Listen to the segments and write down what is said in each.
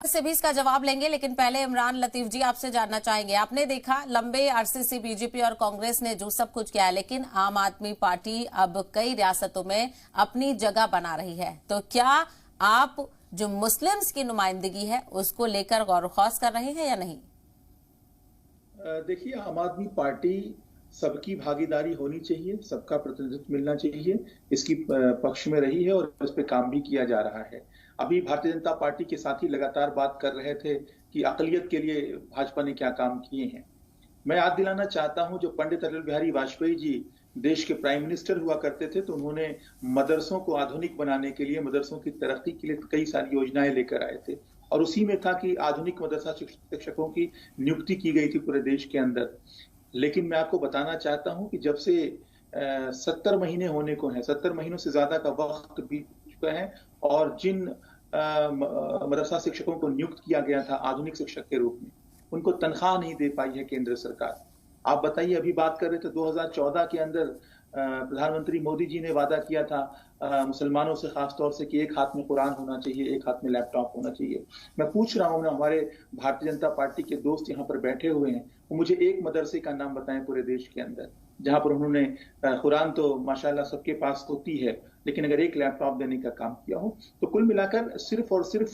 से भी इसका जवाब लेंगे, लेकिन पहले इमरान लतीफ जी आपसे जानना चाहेंगे। आपने देखा लंबे अरसे से बीजेपी और कांग्रेस ने जो सब कुछ किया है, लेकिन आम आदमी पार्टी अब कई रियासतों में अपनी जगह बना रही है। तो क्या आप जो मुस्लिम्स की नुमाइंदगी है उसको लेकर गौर खौस कर रहे हैं या नहीं? देखिए, आम आदमी पार्टी सबकी भागीदारी होनी चाहिए, सबका प्रतिनिधित्व मिलना चाहिए, इसकी पक्ष में रही है और इस पे काम भी किया जा रहा है। अभी भारतीय जनता पार्टी के साथी लगातार बात कर रहे थे कि अक़लियत के लिए भाजपा ने क्या काम किए हैं। मैं याद दिलाना चाहता हूं, जो पंडित अटल बिहारी वाजपेयी जी देश के प्राइम मिनिस्टर हुआ करते थे, तो उन्होंने मदरसों को आधुनिक बनाने के लिए, मदरसों की तरक्की के लिए कई सारी योजनाएं लेकर आए थे और उसी में था कि आधुनिक मदरसा शिक्षकों की नियुक्ति की गई थी पूरे देश के अंदर। लेकिन मैं आपको बताना चाहता हूं कि जब से 70 महीने होने को हैं, 70 महीनों से ज्यादा का वक्त बीत चुका है और जिन मदरसा शिक्षकों को नियुक्त किया गया था आधुनिक शिक्षक के रूप में, उनको तनख्वाह नहीं दे पाई है केंद्र सरकार। आप बताइए, अभी बात कर रहे थे 2014 के अंदर प्रधानमंत्री मोदी जी ने वादा किया था मुसलमानों से, खासतौर से कि एक हाथ में कुरान होना चाहिए, एक हाथ में लैपटॉप होना चाहिए। मैं पूछ रहा हूं ना, हमारे भारतीय जनता पार्टी के दोस्त यहाँ पर बैठे हुए हैं, वो मुझे एक मदरसे का नाम बताएं पूरे देश के अंदर जहां पर उन्होंने कुरान तो माशाल्लाह सबके पास होती है, लेकिन अगर एक लैपटॉप देने का काम किया हो। तो कुल मिलाकर सिर्फ और सिर्फ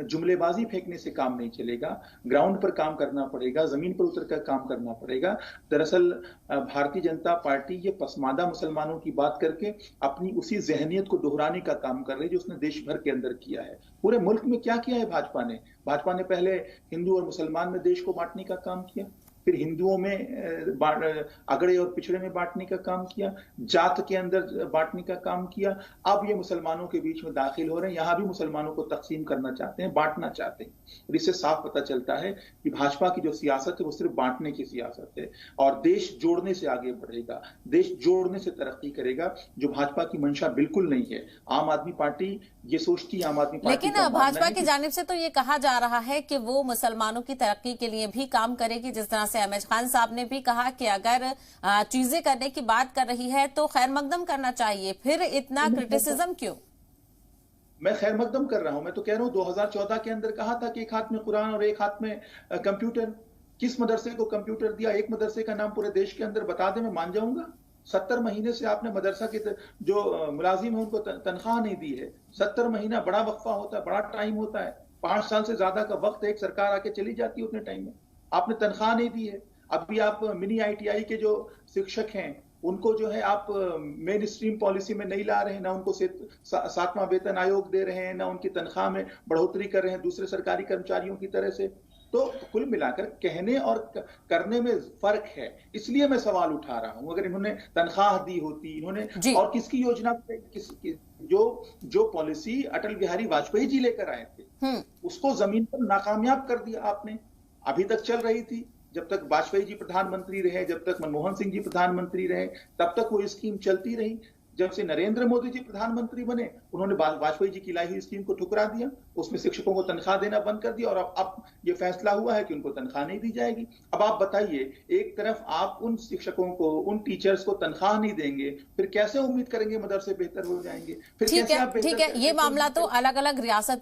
जुमलेबाजी फेंकने से काम नहीं चलेगा, ग्राउंड पर काम करना पड़ेगा, जमीन पर उतरकर काम करना पड़ेगा। दरअसल भारतीय जनता पार्टी ये पसमानदा मुसलमानों की बात करके अपनी उसी जहनियत को दोहराने का काम कर रही है जो उसने देश भर के अंदर किया है। पूरे मुल्क में क्या किया है भाजपा ने? भाजपा ने पहले हिंदू और मुसलमान में देश को बांटने का काम किया, फिर हिंदुओं में अगड़े और पिछड़े में बांटने का काम किया, जात के अंदर बांटने का काम किया। अब ये मुसलमानों के बीच में दाखिल हो रहे हैं, यहां भी मुसलमानों को तकसीम करना चाहते हैं, बांटना चाहते हैं। और इससे साफ पता चलता है कि भाजपा की जो सियासत है वो सिर्फ बांटने की सियासत है और देश जोड़ने से आगे बढ़ेगा, देश जोड़ने से तरक्की करेगा, जो भाजपा की मंशा बिल्कुल नहीं है। आम आदमी पार्टी ये सोचती है, आम आदमी पार्टी लेकिन भाजपा की जानिब से तो ये कहा जा रहा है कि वो मुसलमानों की तरक्की के लिए भी काम करेगी। जिस तरह से अहमद खान साहब ने भी कहा कि अगर चीजें करने की बात कर रही है तो खैर मकदम करना चाहिए, फिर इतना क्रिटिसिज्म क्यों? मैं खैर मकदम कर रहा हूं, मैं तो कह रहा हूं 2014 के अंदर कहा था कि एक हाथ में कुरान और एक हाथ में कंप्यूटर। किस मदरसे को कंप्यूटर दिया? एक मदरसे का नाम पूरे देश के अंदर बता दे, मैं मान जाऊंगा। 70 महीने से आपने मदरसा के जो मुलाजिम है उनको तनख्वाह नहीं दी है। 70 महीना बड़ा वक्फा होता है, बड़ा टाइम होता है। 5 साल से ज्यादा का वक्त एक सरकार आके चली जाती है उतने टाइम में, आपने तनख्वाह नहीं दी है। अभी आप मिनी ITI के जो शिक्षक हैं उनको जो है आप मेन स्ट्रीम पॉलिसी में नहीं ला रहे हैं, ना उनको 7वां वेतन आयोग दे रहे हैं, ना उनकी तनख्वाह में बढ़ोतरी कर रहे हैं दूसरे सरकारी कर्मचारियों की तरह से। तो कुल मिलाकर कहने और करने में फर्क है, इसलिए मैं सवाल उठा रहा हूं। अगर इन्होंने तनख्वाह दी होती, इन्होंने और किसकी योजना जो पॉलिसी अटल बिहारी वाजपेयी जी लेकर आए थे उसको जमीन पर नाकामयाब कर दिया आपने। अभी तक चल रही थी, जब तक वाजपेयी जी प्रधानमंत्री रहे, जब तक मनमोहन सिंह जी प्रधानमंत्री रहे, तब तक वो स्कीम चलती रही। जब से नरेंद्र मोदी जी प्रधानमंत्री बने, उन्होंने वाजपेयी जी की लाई हुई स्कीम को ठुकरा दिया, उसमें शिक्षकों को तनख्वाह देना बंद कर दिया और अब ये फैसला हुआ है कि उनको तनख्वाह नहीं दी जाएगी। अब आप बताइए, एक तरफ आप उन शिक्षकों को, उन टीचर्स को तनख्वाह नहीं देंगे, फिर कैसे उम्मीद करेंगे मदरसे बेहतर हो जाएंगे? फिर ठीक है, ये मामला तो अलग अलग रियासतों